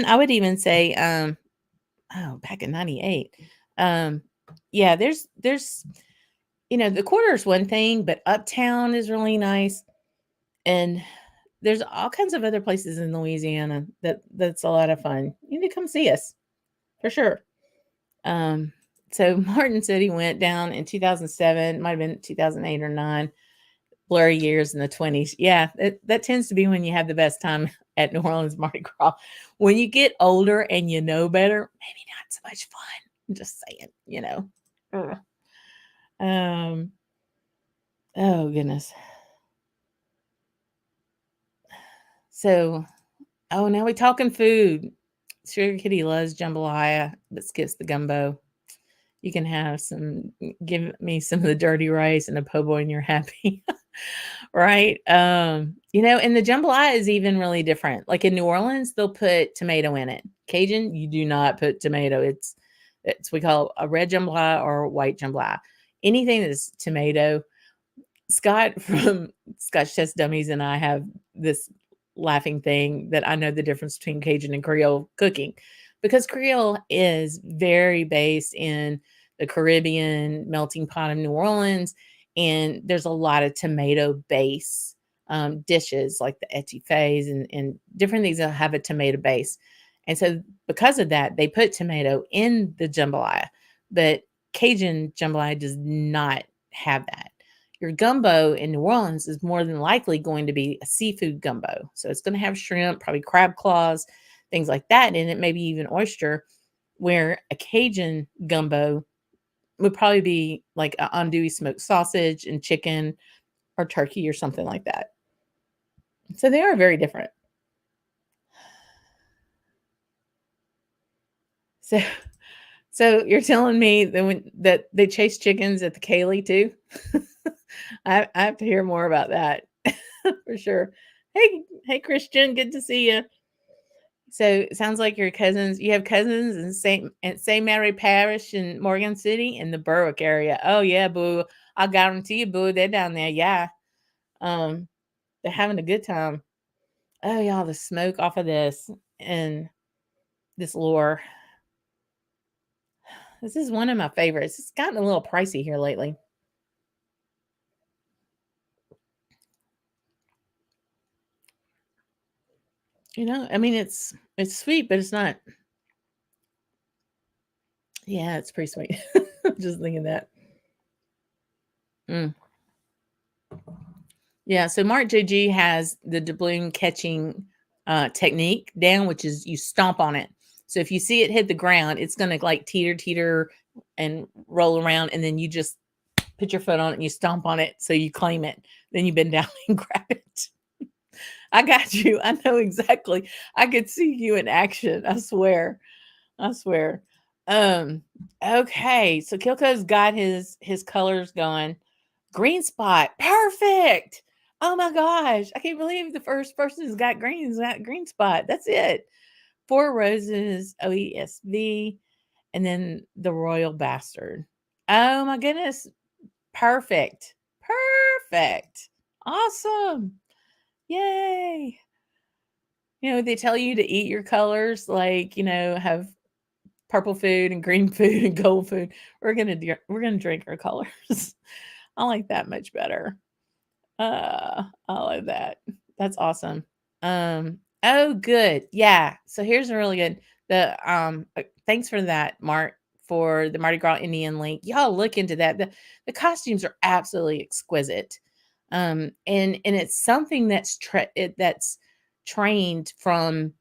I would even say, back in 98. Yeah, there's the quarter is one thing, but Uptown is really nice. And there's all kinds of other places in Louisiana that's a lot of fun. You need to come see us for sure. So Martin said he went down in 2007, might have been 2008 or 9, blurry years in the 20s. Yeah, that tends to be when you have the best time at New Orleans Mardi Gras. When you get older and you know better, maybe not so much fun. I'm just saying, Oh goodness. So, now we're talking food. Sugar Kitty loves jambalaya, but skips the gumbo. You can have some, give me some of the dirty rice and a po' boy and you're happy. Right? And the jambalaya is even really different. Like in New Orleans, they'll put tomato in it. Cajun, you do not put tomato. It's we call a red jambalaya or white jambalaya. Anything that's tomato. Scott from Scotch Test Dummies and I have this laughing thing that I know the difference between Cajun and Creole cooking, because Creole is very based in the Caribbean melting pot of New Orleans, and there's a lot of tomato base dishes like the etouffees and different things that have a tomato base. And so because of that, they put tomato in the jambalaya, but Cajun jambalaya does not have that. Your gumbo in New Orleans is more than likely going to be a seafood gumbo. So it's going to have shrimp, probably crab claws, things like that in it, maybe even oyster, where a Cajun gumbo would probably be like an andouille smoked sausage and chicken or turkey or something like that. So they are very different. So so you're telling me that they chase chickens at the Kaylee too? I have to hear more about that for sure. Hey, Christian, good to see you. So it sounds like your cousins. You have cousins in Saint Mary Parish in Morgan City in the Berwick area. Oh yeah, boo! I guarantee you, boo, they're down there. Yeah, um, they're having a good time. Oh y'all, the smoke off of this and this lure. This is one of my favorites. It's gotten a little pricey here lately. I mean, it's sweet, but it's not. Yeah, it's pretty sweet. Just thinking that. Mm. Yeah, so Mark JG has the doubloon catching technique down, which is you stomp on it. So if you see it hit the ground, it's going to like teeter and roll around, and then you just put your foot on it and you stomp on it, so you claim it. Then you bend down and grab it. I got you. I know exactly. I could see you in action. I swear. I swear. Okay. So Kilco's got his colors going. Green spot. Perfect. Oh my gosh. I can't believe the first person who's got green spot. That's it. Four Roses, OESV, and then the Royal Bastard. Oh my goodness. Perfect. Perfect. Awesome. Yay. They tell you to eat your colors, like, have purple food and green food and gold food. We're gonna drink our colors. I like that much better. I like that. That's awesome. Oh, good. Yeah. So here's a really good. Thanks for that, Mark, for the Mardi Gras Indian link. Y'all look into that. The costumes are absolutely exquisite. And it's something that's trained from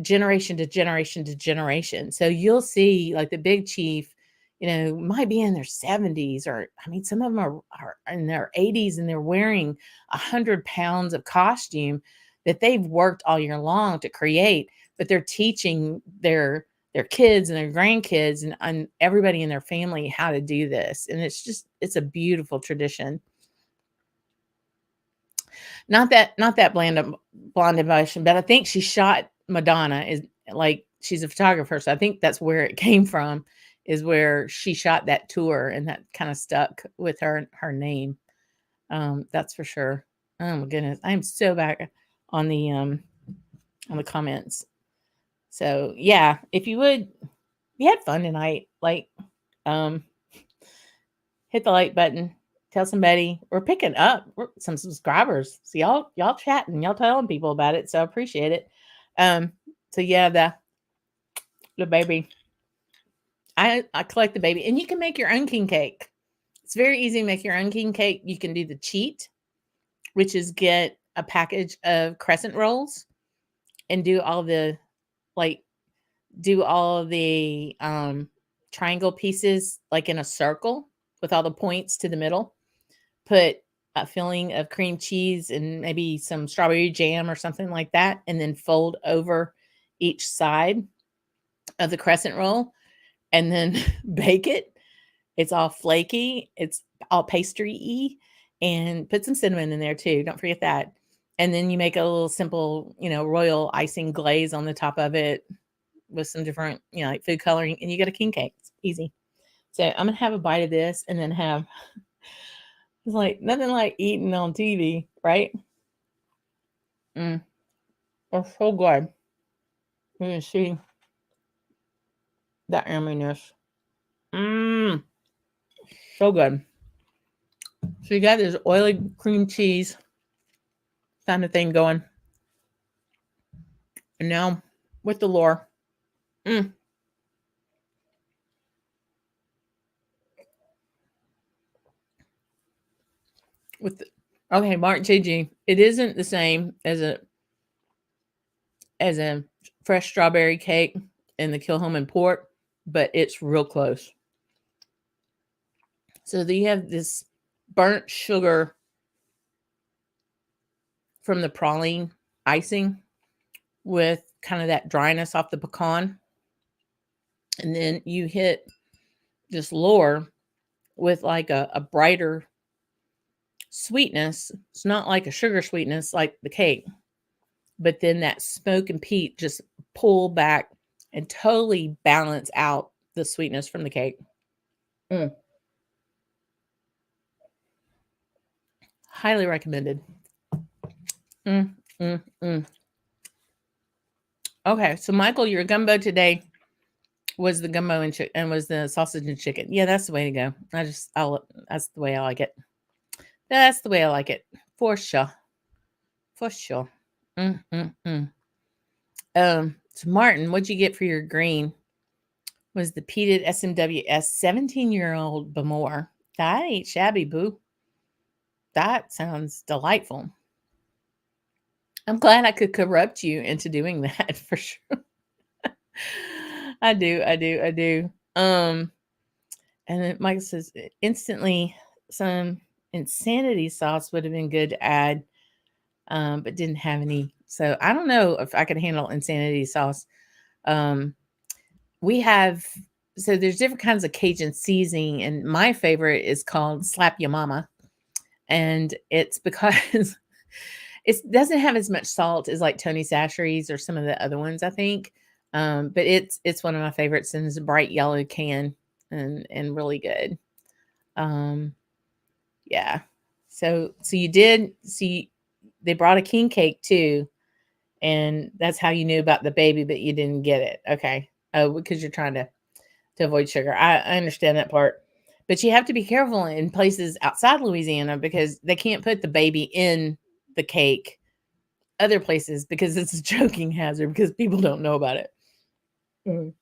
generation to generation to generation. So you'll see like the big chief, might be in their 70s, or I mean, some of them are in their 80s and they're wearing 100 pounds of costume that they've worked all year long to create, but they're teaching their kids and their grandkids and everybody in their family how to do this. And it's a beautiful tradition. Not that blonde emotion, but I think she shot Madonna is like she's a photographer, so I think that's where it came from, is where she shot that tour, and that kind of stuck with her name. That's for sure. Oh my goodness, I am so back on the comments. So yeah, if you would, we had fun tonight. Like, um, hit the like button. Tell somebody we're picking up some subscribers. So y'all chatting, y'all telling people about it. So I appreciate it. So yeah, the baby. I collect the baby, and you can make your own king cake. It's very easy to make your own king cake. You can do the cheat, which is get a package of crescent rolls and do all the like do all the triangle pieces like in a circle with all the points to the middle. Put a filling of cream cheese and maybe some strawberry jam or something like that, and then fold over each side of the crescent roll and then bake it. It's all flaky. It's all pastry-y, and put some cinnamon in there too. Don't forget that. And then you make a little simple, royal icing glaze on the top of it with some different, like food coloring, and you get a king cake. It's easy. So I'm gonna have a bite of this, and then have it's like nothing like eating on TV, right? Mm, it's so good. You can see that yumminess. Mmm, so good. So you got this oily cream cheese kind of thing going, and now with the lore. Mm, with the, okay, Mark JG. It isn't the same as a fresh strawberry cake in the Kilholman port, but it's real close. So you have this burnt sugar from the praline icing with kind of that dryness off the pecan. And then you hit this lore with like a brighter sweetness. It's not like a sugar sweetness like the cake, but then that smoke and peat just pull back and totally balance out the sweetness from the cake. Mm. Highly recommended. Mm, mm, mm. Okay, so Michael, your gumbo today was the gumbo and was the sausage and chicken. Yeah, that's the way to go. That's the way I like it. That's the way I like it, for sure, for sure. Mm, mm, mm. So Martin, what'd you get for your green? Was the peated SMWS 17-year-old Bamore. That ain't shabby, boo. That sounds delightful. I'm glad I could corrupt you into doing that for sure. I do, I do, I do. And then Michael says instantly some insanity sauce would have been good to add, but didn't have any. So I don't know if I could handle insanity sauce. Um, we have so there's different kinds of Cajun seasoning, and my favorite is called Slap Ya Mama, and it's because it doesn't have as much salt as like Tony Chachere's or some of the other ones, I think. But it's one of my favorites, and it's a bright yellow can and really good. Um, yeah. So you did see they brought a king cake too, and that's how you knew about the baby, but you didn't get it. Okay. Oh, because you're trying to avoid sugar. I understand that part. But you have to be careful in places outside Louisiana because they can't put the baby in the cake other places because it's a choking hazard because people don't know about it. Mm.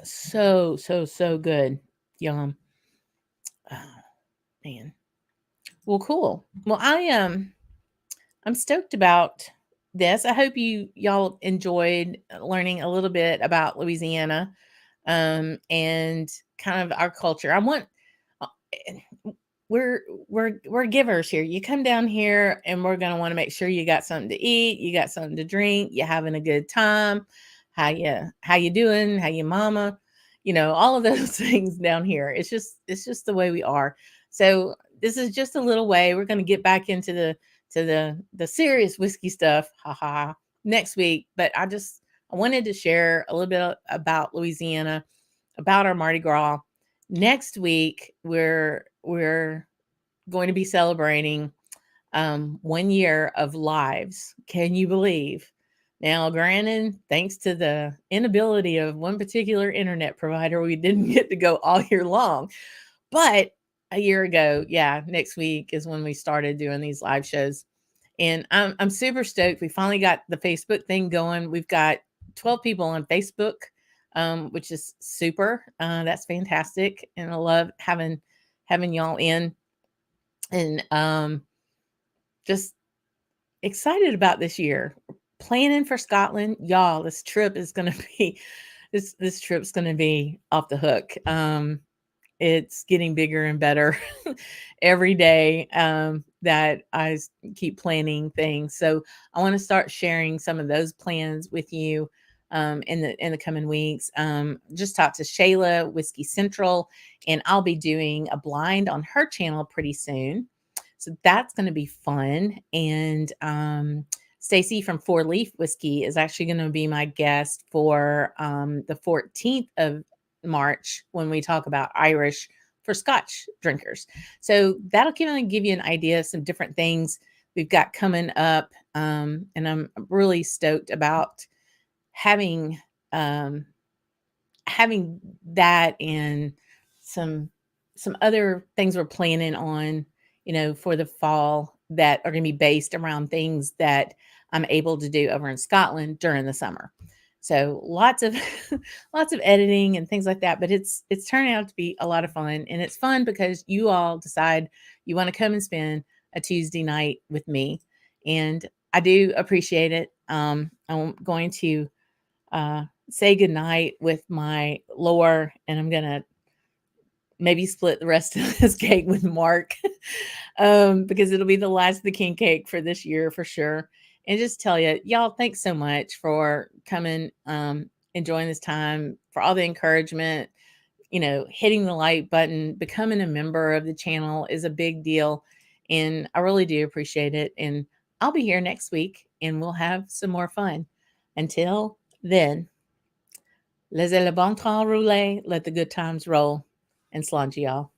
So good. Yum. Oh, man. Well, cool. Well, I'm stoked about this. I hope y'all enjoyed learning a little bit about Louisiana, and kind of our culture. I want uh, we're givers here. You come down here, and we're gonna want to make sure you got something to eat, you got something to drink, you having a good time. How you doing? How you mama? All of those things down here. It's just the way we are. So this is just a little way. We're gonna get back into the serious whiskey stuff, haha, next week. But I wanted to share a little bit about Louisiana, about our Mardi Gras. Next week, we're going to be celebrating 1 year of lives. Can you believe? Now, granted, thanks to the inability of one particular internet provider, we didn't get to go all year long. But a year ago, yeah, next week is when we started doing these live shows. And I'm super stoked. We finally got the Facebook thing going. We've got 12 people on Facebook, which is super. That's fantastic. And I love having y'all in, and just excited about this year. Planning for Scotland, y'all. This trip is gonna be this trip's gonna be off the hook. It's getting bigger and better every day, that I keep planning things. So I want to start sharing some of those plans with you. in the coming weeks. Just talked to Shayla, Whiskey Central, and I'll be doing a blind on her channel pretty soon. So that's going to be fun. And Stacy from Four Leaf Whiskey is actually going to be my guest for the 14th of March when we talk about Irish for Scotch drinkers. So that'll kind of give you an idea of some different things we've got coming up. And I'm really stoked about having um, having that and some other things we're planning on, for the fall that are going to be based around things that I'm able to do over in Scotland during the summer. So lots of lots of editing and things like that, but it's turning out to be a lot of fun, and it's fun because you all decide you want to come and spend a Tuesday night with me, and I do appreciate it. I'm going to say goodnight with my lore, and I'm gonna maybe split the rest of this cake with Mark because it'll be the last of the king cake for this year for sure. And just tell you, y'all, thanks so much for coming, enjoying this time, for all the encouragement. Hitting the like button, becoming a member of the channel is a big deal, and I really do appreciate it. And I'll be here next week, and we'll have some more fun. Until then. Laissez le bon temps rouler, let the good times roll, and sláinte y'all.